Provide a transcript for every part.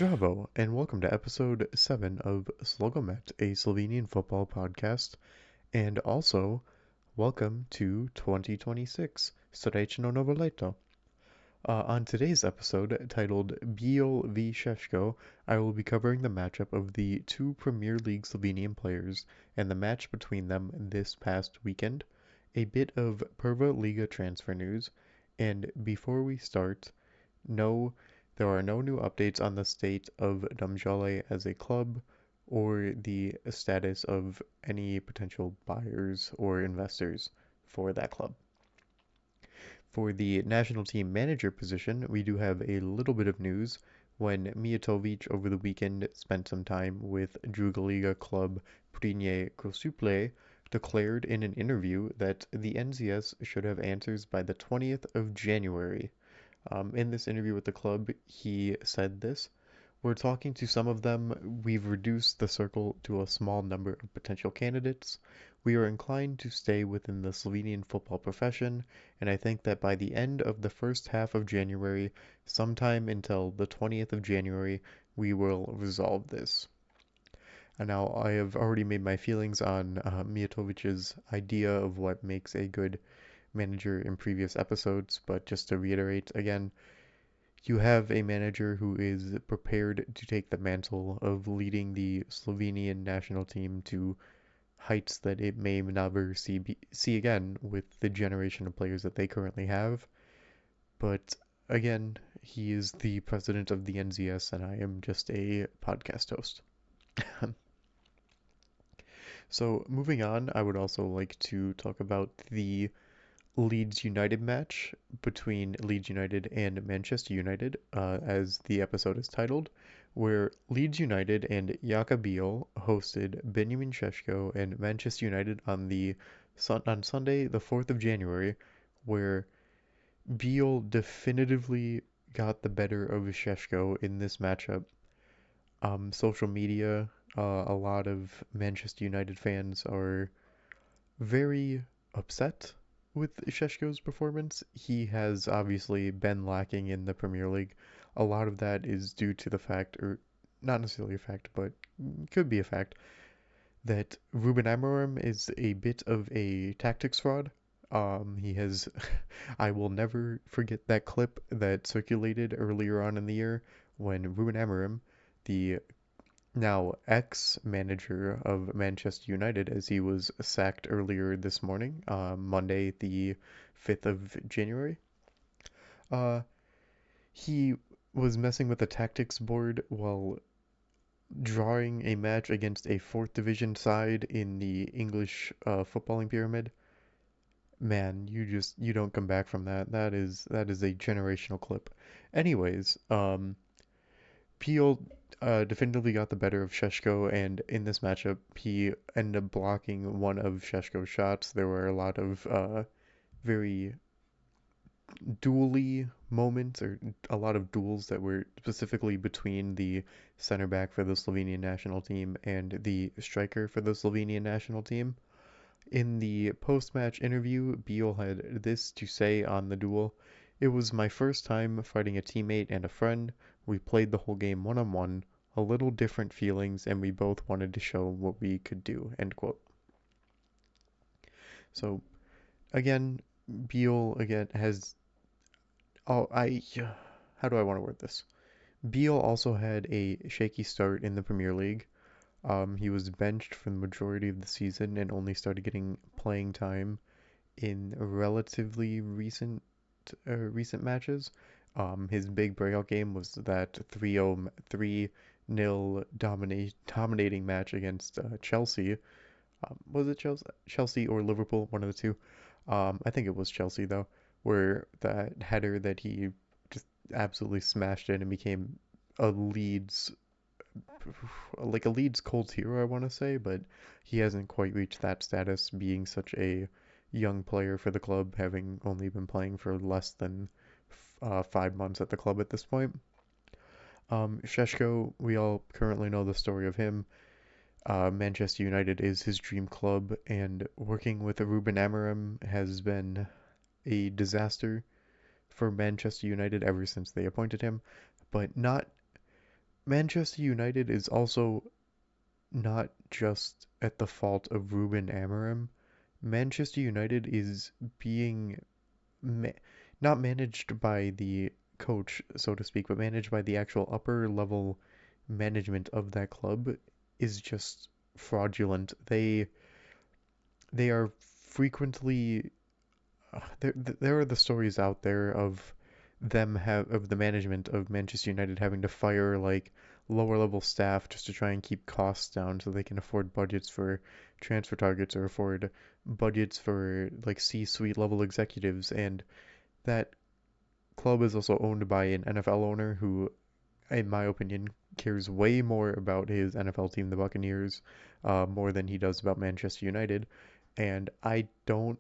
Zdravo, and welcome to episode 7 of SLOgomet, a Slovenian football podcast, and also welcome to 2026, Srečno novo leto. On today's episode, titled Bijol V Sesko, I will be covering the matchup of the two Premier League Slovenian players and the match between them this past weekend, a bit of Prva Liga transfer news, and before we start, no, there are no new updates on the state of Domzale as a club or the status of any potential buyers or investors for that club. For the national team manager position, we do have a little bit of news when Mijatovic over the weekend spent some time with Druga Liga club Prva Liga declared in an interview that the NZS should have answers by the 20th of January. In this interview with the club, he said this: "We're talking to some of them. We've reduced the circle to a small number of potential candidates. We are inclined to stay within the Slovenian football profession, and I think that by the end of the first half of January, sometime until the 20th of January, we will resolve this." And now I have already made my feelings on Mijatovic's idea of what makes a good manager in previous episodes, but just to reiterate again, you have a manager who is prepared to take the mantle of leading the Slovenian national team to heights that it may never see again with the generation of players that they currently have. But again, he is the president of the NZS, and I am just a podcast host. So moving on, I would also like to talk about the Leeds United match between Leeds United and Manchester United, as the episode is titled, where Leeds United and Bijol hosted Benjamin Sesko and Manchester United on Sunday, the 4th of January, where Bijol definitively got the better of Sesko in this matchup. Social media, a lot of Manchester United fans are very upset with Sesko's performance. He has obviously been lacking in the Premier League. A lot of that is due to the fact, or not necessarily a fact, but could be a fact, that Ruben Amorim is a bit of a tactics fraud. He has, I will never forget that clip that circulated earlier on in the year when Ruben Amorim, the now ex-manager of Manchester United, as he was sacked earlier this morning, Monday the 5th of January. He was messing with the tactics board while drawing a match against a 4th division side in the English footballing pyramid. Man, you don't come back from that. That is a generational clip. Anyways, Peel definitively got the better of Sesko, and in this matchup, he ended up blocking one of Sesko's shots. There were a lot of very dually moments, or a lot of duels that were specifically between the center back for the Slovenian national team and the striker for the Slovenian national team. In the post-match interview, Bijol had this to say on the duel: "It was my first time fighting a teammate and a friend. We played the whole game one-on-one, a little different feelings, and we both wanted to show what we could do," end quote. So, again, Bijol again has... Oh, how do I want to word this? Bijol also had a shaky start in the Premier League. He was benched for the majority of the season and only started getting playing time in relatively recent matches. His big breakout game was that 3-0 dominating match against Chelsea. Was it Chelsea or Liverpool? One of the two. I think it was Chelsea though, where that header that he just absolutely smashed in and became a Leeds cult hero, I want to say, but he hasn't quite reached that status, being such a young player for the club, having only been playing for less than 5 months at the club at this point. Sesko, we all currently know the story of him. Manchester United is his dream club, and working with Ruben Amorim has been a disaster for Manchester United ever since they appointed him, but not Manchester United is also not just at the fault of Ruben Amorim. Manchester United is being ma- not managed by the coach, so to speak, but managed by the actual upper level management of that club is just fraudulent. They are frequently there are the stories out there of the management of Manchester United having to fire like lower level staff just to try and keep costs down so they can afford budgets for transfer targets or afford budgets for like C-suite level executives. And that club is also owned by an NFL owner who, in my opinion, cares way more about his NFL team, the Buccaneers, more than he does about Manchester United. And I don't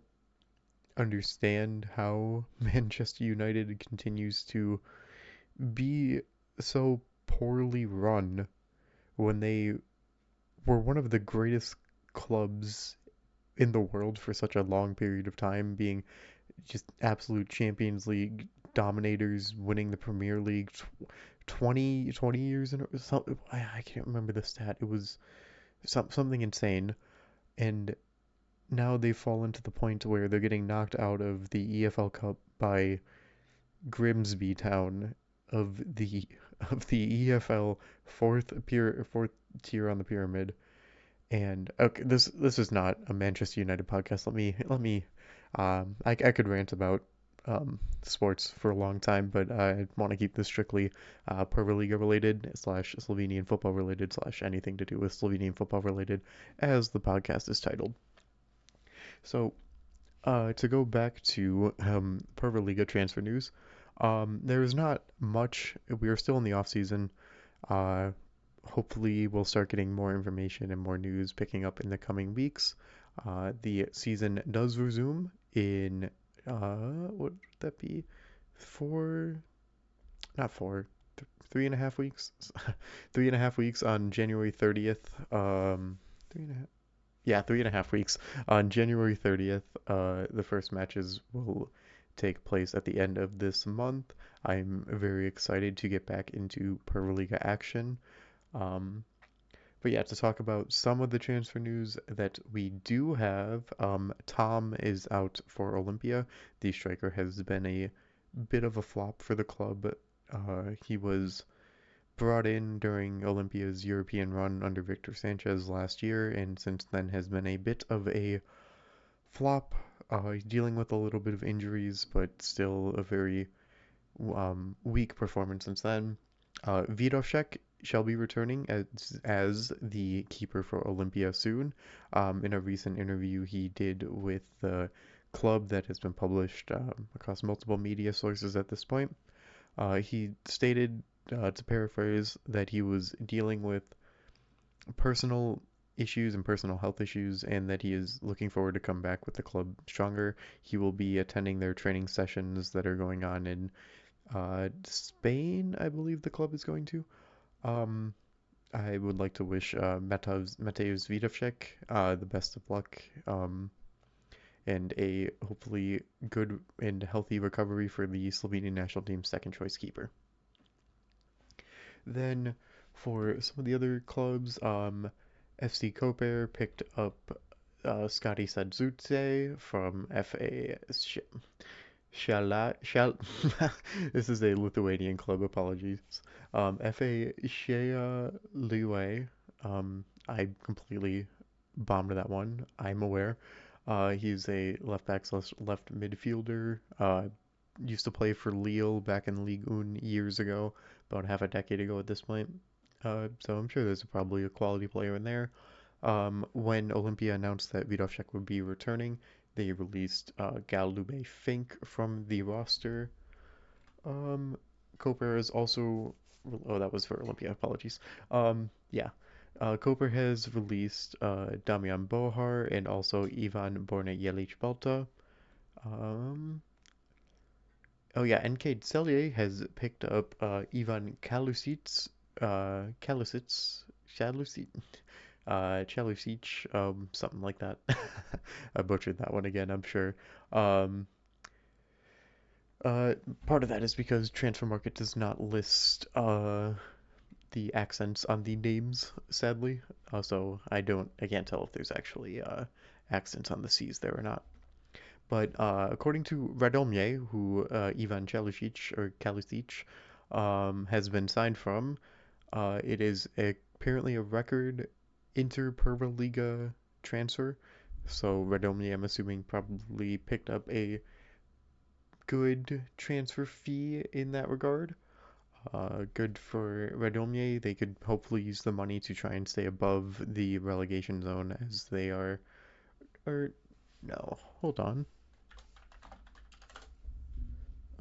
understand how Manchester United continues to be so poorly run when they were one of the greatest clubs in the world for such a long period of time, being just absolute Champions League dominators, winning the Premier League 20 years in a some, I can't remember the stat. It was something insane. And now they've fallen to the point where they're getting knocked out of the EFL Cup by Grimsby Town of the of the EFL fourth tier on the pyramid. And okay, this is not a Manchester United podcast. Let me I could rant about sports for a long time, but I want to keep this strictly Prva Liga related slash Slovenian football related slash anything to do with Slovenian football related, as the podcast is titled. So to go back to Prva Liga transfer news, there is not much. We are still in the off season. Uh, Hopefully, we'll start getting more information and more news picking up in the coming weeks. The season does resume in what would that be? Four, not four, 3.5 weeks. 3.5 weeks on January 30th. 3.5. Yeah, 3.5 weeks. On January 30th, the first matches will take place at the end of this month. I'm very excited to get back into Prva Liga action. Um, but yeah, to talk about some of the transfer news that we do have, Tom is out for Olympia. The striker has been a bit of a flop for the club. He was brought in during Olympia's European run under Victor Sanchez last year, and since then has been a bit of a flop. Dealing with a little bit of injuries, but still a very weak performance since then. Vidovšek shall be returning as the keeper for Olympia soon. In a recent interview he did with the club that has been published across multiple media sources at this point, he stated, to paraphrase, that he was dealing with personal issues and personal health issues, and that he is looking forward to come back with the club stronger. He will be attending their training sessions that are going on in Spain, I believe the club is going to. Um, I would like to wish Mateusz Vidovšek the best of luck, and a hopefully good and healthy recovery for the Slovenian national team's second choice keeper. Then for some of the other clubs, FC Koper picked up Scotty Sadzutse from FA Shala, Shal this is a Lithuanian club, apologies. FA Shea Liwe. I completely bombed that one. I'm aware. He's a left back slash left midfielder. Used to play for Lille back in Ligue 1 years ago, about half a decade ago at this point. So I'm sure there's probably a quality player in there. When Olympia announced that Vidovšek would be returning, they released Galube Fink from the roster. Koper is also. Oh, that was for Olympia. Apologies. Yeah. Koper has released Damian Bohar and also Ivan Borna Balta. Um, oh yeah, NK Celje has picked up Ivan Kalusic, Chalusic, Chalusic, something like that. I butchered that one again, I'm sure. Um, uh, Part of that is because Transfer Market does not list the accents on the names, sadly. Also, I can't tell if there's actually accents on the C's there or not. But according to Radomje, who Ivan Kalisic has been signed from, it is apparently a record Prva Liga transfer. So Radomje, I'm assuming, probably picked up a good transfer fee in that regard. Good for Radomje. They could hopefully use the money to try and stay above the relegation zone as they are. Or no, hold on.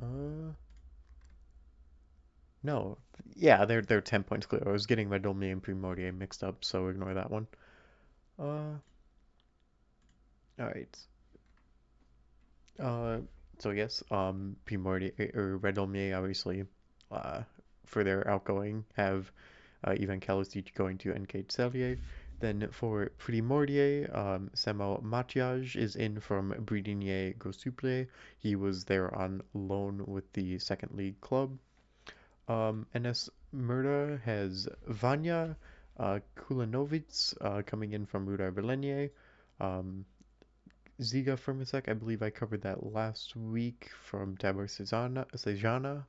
Uh, no, yeah, they're 10 points clear. I was getting Radomje and Primordier mixed up, so ignore that one. All right. Uh, so yes, Primordier or Radomje obviously, uh, for their outgoing have Ivan Kalisic going to NK Celje. Then for Primordier, Samo Matiaj is in from Bridinier Gosuple. He was there on loan with the second league club. NS Murda has Vanya Kulanovic coming in from Rudar Velenje. Ziga Firmasek, I believe I covered that last week from Tabor Sejana.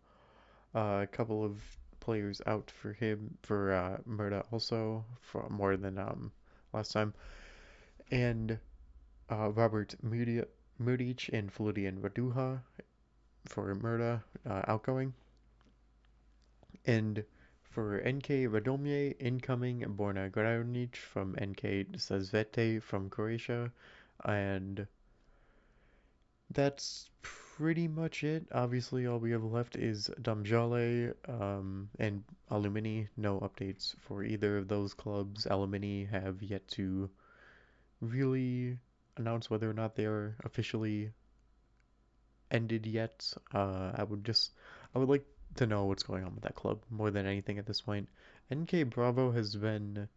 A couple of players out for him, for Murda also, for more than last time. And Robert Mudic and Florian Raduha for Murda outgoing. And for NK Radomje, incoming Borna Granic from NK Sazvete from Croatia. And that's pretty much it. Obviously, all we have left is Domzale and Alumini. No updates for either of those clubs. Alumini have yet to really announce whether or not they are officially ended yet. I would like to know what's going on with that club more than anything at this point. NK Bravo has been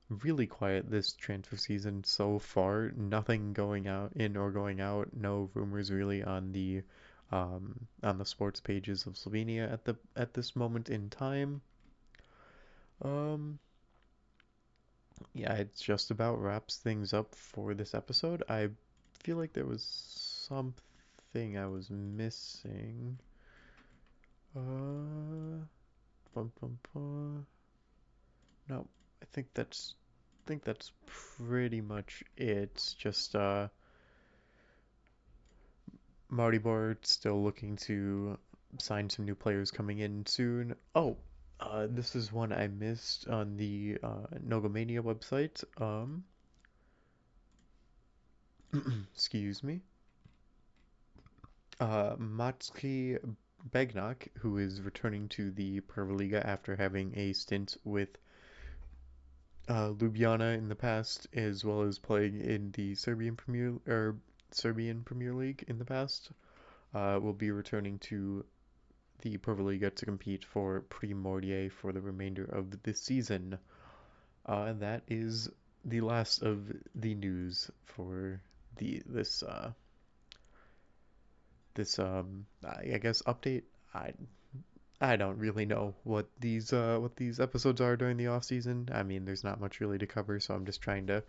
really quiet this transfer season so far. Nothing going out in or going out. No rumors really on the sports pages of Slovenia at this moment in time. Um, yeah, it just about wraps things up for this episode. I feel like there was something I was missing. Bum, bum, bum. No, I think that's pretty much it. Just Maribor still looking to sign some new players coming in soon. Oh, this is one I missed on the Nogomania website. Excuse me. Matski Begnak, who is returning to the Prva Liga after having a stint with Ljubljana in the past, as well as playing in the Serbian Premier League in the past, will be returning to the Prva Liga to compete for Primordier for the remainder of the season. And that is the last of the news for this I guess update. I don't really know what these episodes are during the off season. I mean, there's not much really to cover, so I'm just trying to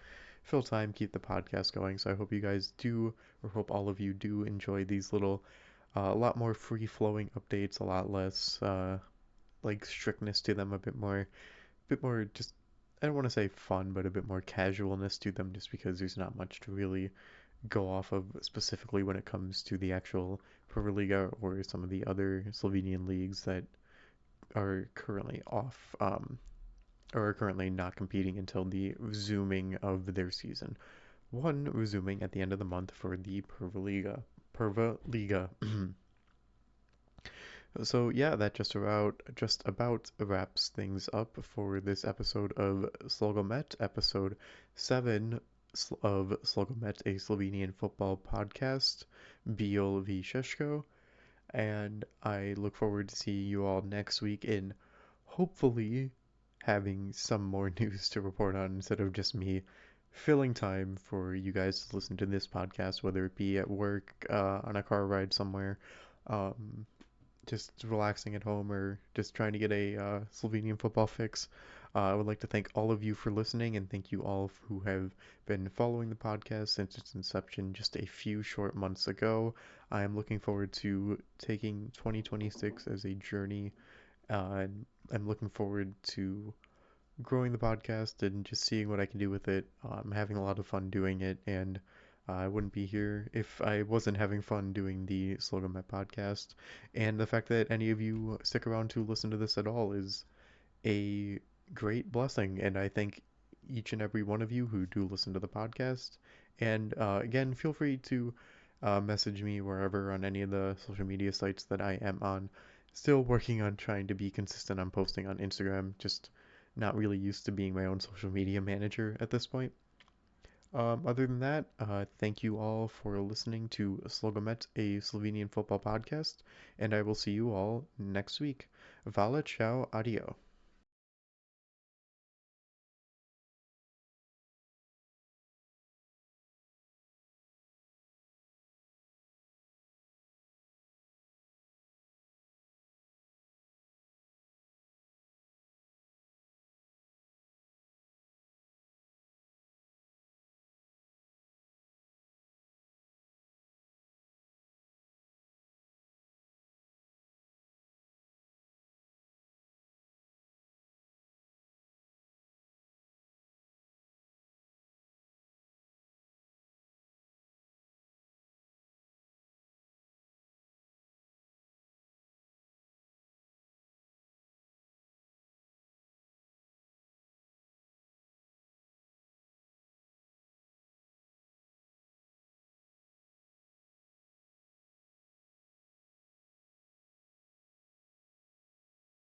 fill time, keep the podcast going. So I hope you guys do, or hope all of you do enjoy these little, a lot more free flowing updates, a lot less like strictness to them, a bit more just I don't want to say fun, but a bit more casualness to them, just because there's not much to really go off of specifically when it comes to the actual Prva Liga or some of the other Slovenian leagues that are currently off or are currently not competing until the resuming of their season. One resuming at the end of the month for the Prva Liga. Prva Liga. So yeah, that just about wraps things up for this episode of SLOgomet, episode 7 of SLOgomet, a Slovenian football podcast, Bijol V Sesko, and I look forward to seeing you all next week in hopefully having some more news to report on instead of just me filling time for you guys to listen to this podcast, whether it be at work, on a car ride somewhere. Um, just relaxing at home or just trying to get a Slovenian football fix. I would like to thank all of you for listening and thank you all who have been following the podcast since its inception just a few short months ago. I am looking forward to taking 2026 as a journey. And I'm looking forward to growing the podcast and just seeing what I can do with it. I'm having a lot of fun doing it, and I wouldn't be here if I wasn't having fun doing the SLOgomet podcast. And the fact that any of you stick around to listen to this at all is a great blessing, and I thank each and every one of you who do listen to the podcast. And again, feel free to message me wherever on any of the social media sites that I am on. Still working on trying to be consistent on posting on Instagram, just not really used to being my own social media manager at this point. Other than that, thank you all for listening to SLOgomet, a Slovenian football podcast, and I will see you all next week. Vala, ciao, adio.